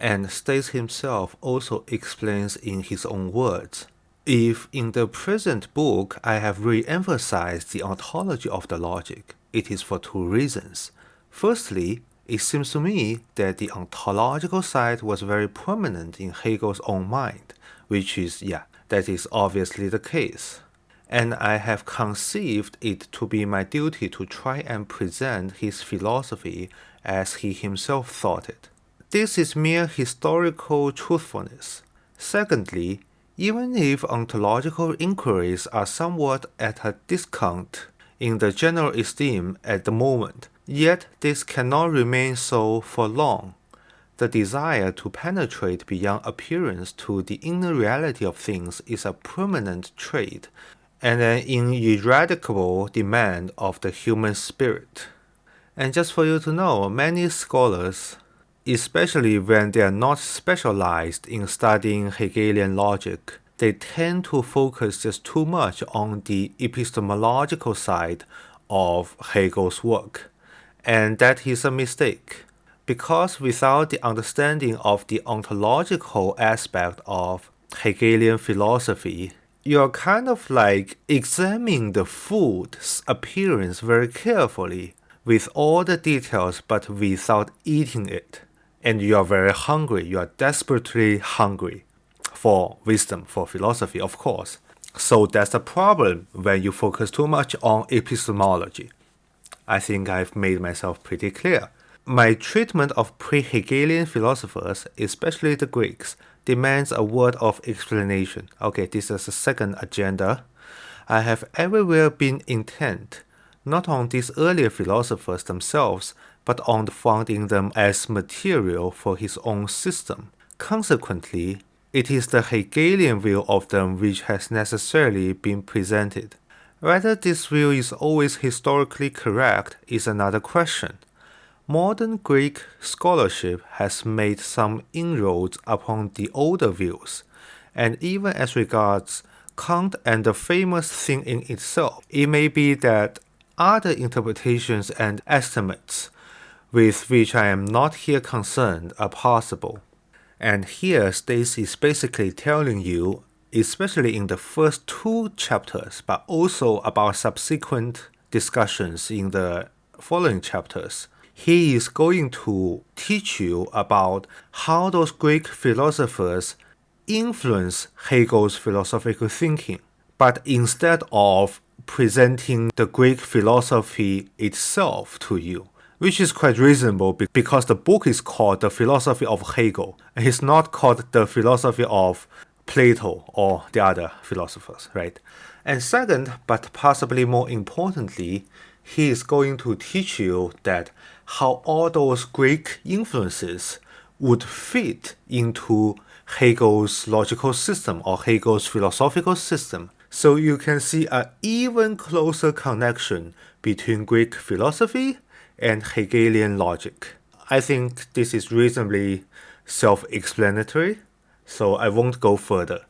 and Stace himself also explains in his own words. If in the present book I have re-emphasized the ontology of the logic, it is for two reasons. Firstly, it seems to me that the ontological side was very prominent in Hegel's own mind, which is, that is obviously the case. And I have conceived it to be my duty to try and present his philosophy as he himself thought it. This is mere historical truthfulness. Secondly, even if ontological inquiries are somewhat at a discount in the general esteem at the moment, yet this cannot remain so for long. The desire to penetrate beyond appearance to the inner reality of things is a permanent trait and an ineradicable demand of the human spirit. And just for you to know, many scholars, especially when they are not specialized in studying Hegelian logic, they tend to focus just too much on the epistemological side of Hegel's work. And that is a mistake, because without the understanding of the ontological aspect of Hegelian philosophy, you're kind of like examining the food's appearance very carefully, with all the details but without eating it. And you are very hungry, you are desperately hungry for wisdom, for philosophy, of course. So that's the problem when you focus too much on epistemology. I think I've made myself pretty clear. My treatment of pre-Hegelian philosophers, especially the Greeks, demands a word of explanation. Okay, this is the second agenda. I have everywhere been intent, not on these earlier philosophers themselves, but on finding them as material for his own system. Consequently, it is the Hegelian view of them which has necessarily been presented. Whether this view is always historically correct is another question. Modern Greek scholarship has made some inroads upon the older views, and even as regards Kant and the famous thing in itself, it may be that other interpretations and estimates with which I am not here concerned are possible. And here Stacy is basically telling you, especially in the first two chapters, but also about subsequent discussions in the following chapters, he is going to teach you about how those Greek philosophers influence Hegel's philosophical thinking. But instead of presenting the Greek philosophy itself to you, which is quite reasonable because the book is called The Philosophy of Hegel, and it's not called The Philosophy of Plato or the other philosophers, right? And second, but possibly more importantly, he is going to teach you that how all those Greek influences would fit into Hegel's logical system or Hegel's philosophical system. So you can see an even closer connection between Greek philosophy and Hegelian logic. I think this is reasonably self-explanatory, so I won't go further.